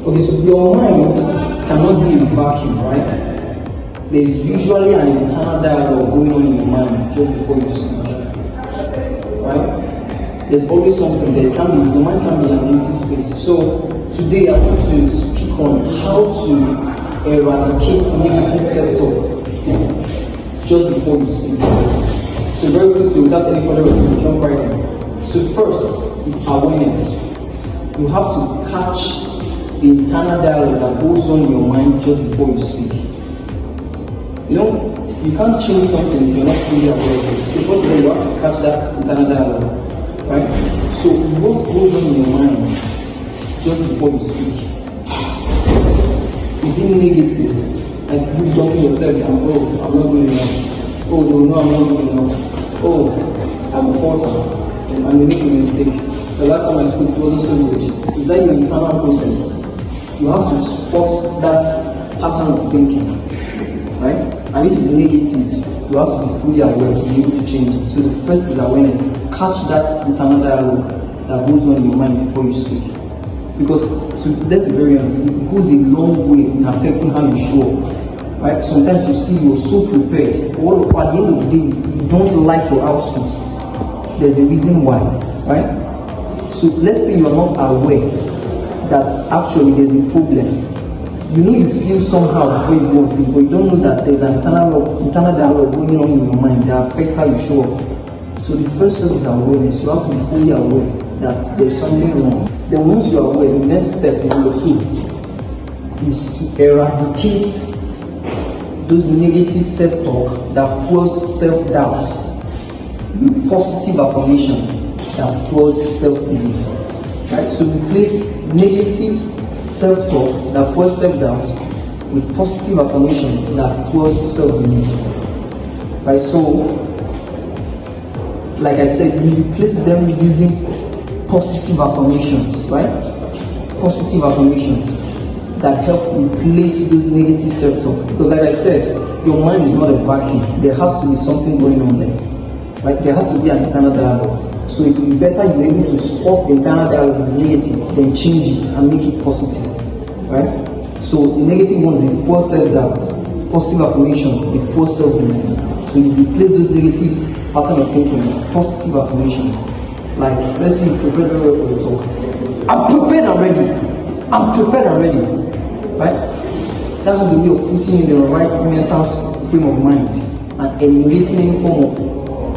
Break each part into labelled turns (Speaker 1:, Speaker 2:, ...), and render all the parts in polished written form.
Speaker 1: Okay, so your mind cannot be a vacuum, right? There's usually an internal dialogue going on in your mind just before you speak, right? There's always something there. Your mind can be an empty space. So today I want to speak on how to eradicate negative self-talk just before you speak. So very quickly, without any further ado, jump right in. So first is awareness. You have to catch the internal dialogue that goes on in your mind just before you speak. You can't change something if you're not fully aware of it. So first of all, you have to catch that internal dialogue, right? So what goes on in your mind just before you speak? Is it negative? Like you talking yourself, I'm not good enough. Oh no, I'm not good enough. Oh, I'm a falter. I'm making a mistake. The last time I spoke wasn't so good. Is that your internal process? You have to spot that pattern of thinking, right? And if it's negative, you have to be fully aware to be able to change it. So the first is awareness. Catch that internal dialogue that goes on in your mind before you speak. Because let's be very honest, it goes a long way in affecting how you show up. Right? Sometimes you see you're so prepared, or at the end of the day, you don't like your output. There's a reason why, right? So let's say you're not aware that actually there's a problem. You feel somehow before you go and sleep, but you don't know that there's an internal dialogue going on in your mind that affects how you show up. So the first step is awareness. You have to be fully aware that there's something wrong. Then once you're aware, the next step, number 2, is to eradicate those negative self-talk that fuels self-doubt with positive affirmations that fuels self-belief. Right? So replace negative self-talk that fuels self-doubt with positive affirmations that fuels self-belief. Right? So, like I said, you replace them using positive affirmations, right? Positive affirmations that help replace those negative self-talk. Because like I said, your mind is not a vacuum. There has to be something going on there. Right? There has to be an internal dialogue. So it will be better you're able to spot the internal dialogue is negative, then change it and make it positive. Right? So the negative ones, they fuel self-doubt. Positive affirmations, they fuel self-belief. So you replace those negative pattern of thinking with positive affirmations. Like, let's say you prepare very well for your talk. I'm prepared and ready. Right? That has a way of putting you in the right mental frame of mind and eliminating any form of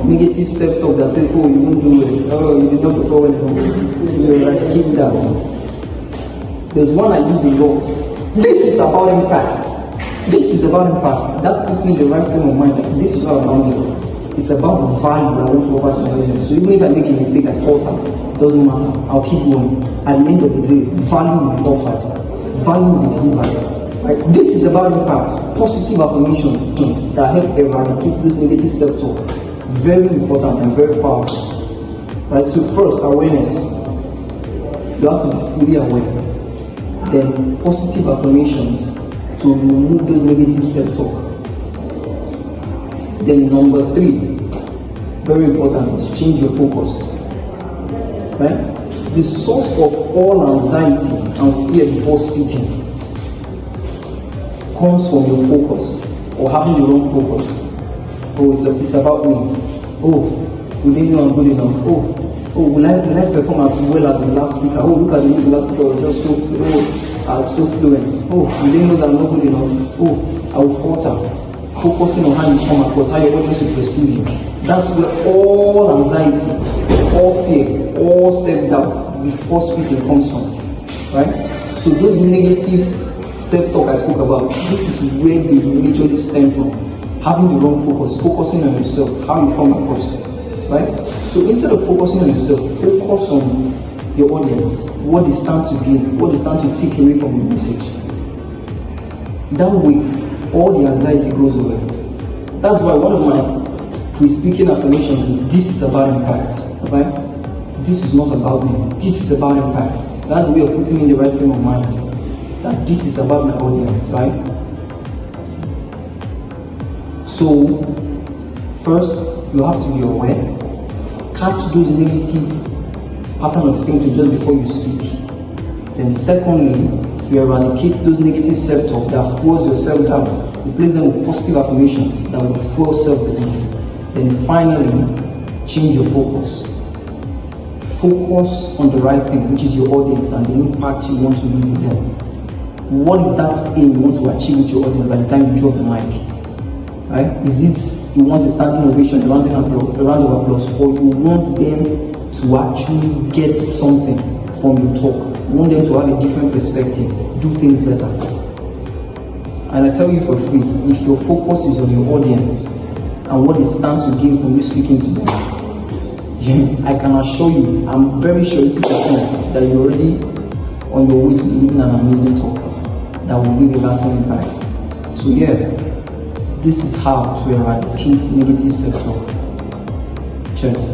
Speaker 1: negative self-talk that says, oh, you won't do well, oh, you did not prepare well enough. You eradicate that. There's one I use a lot. This is about impact. That puts me in the right frame of mind. This is what I'm doing. It's about the value I want to offer to my audience. So even if I make a mistake, I falter, doesn't matter. I'll keep going. At the end of the day, value will be offered. Value will be delivered. Right? This is about impact. Positive affirmations that help eradicate this negative self-talk. Very important and very powerful. Right? So first, awareness. You have to be fully aware. Then positive affirmations to remove those negative self-talk. Then number 3, very important, is change your focus. Right? The source of all anxiety and fear before speaking comes from your focus or having the wrong focus. Oh, it's about me. Oh, we didn't know I'm good enough. Oh, will I perform as well as the last speaker? Oh, look at the last speaker was just so fluent. Oh, we didn't know that I'm not good enough. Oh, I will falter. Focusing on how you come across, how your audience will perceive you. That's where all anxiety, all fear, all self-doubt before speaking comes from. Right? So those negative self-talk I spoke about, this is where they majorly stem from. Having the wrong focus, focusing on yourself, how you come across. Right? So instead of focusing on yourself, focus on your audience, what they stand to gain, what they stand to take away from your message. That way, all the anxiety goes away. That's why one of my pre-speaking affirmations is, this is about impact. Right? This is not about me. This is about impact. That's the way of putting me in the right frame of mind. That this is about my audience, right? So, first, you have to be aware. Catch those negative pattern of thinking just before you speak. Then secondly, You eradicate those negative self-talk that fuels your self-doubt. Replace them with positive affirmations that will fuel self-belief. Then finally, change your focus. Focus on the right thing, which is your audience and the impact you want to leave with them. What is that aim you want to achieve with your audience by the time you drop the mic? Right? Is it you want a standing ovation, a round of applause, or you want them to actually get something from your talk? You want them to have a different perspective, do things better. And I tell you for free, if your focus is on your audience and what they stand to gain from you speaking to them, I can assure you, I'm very sure 80% that you're already on your way to delivering an amazing talk that will leave a lasting impact. So this is how to eradicate negative self-talk. Cheers.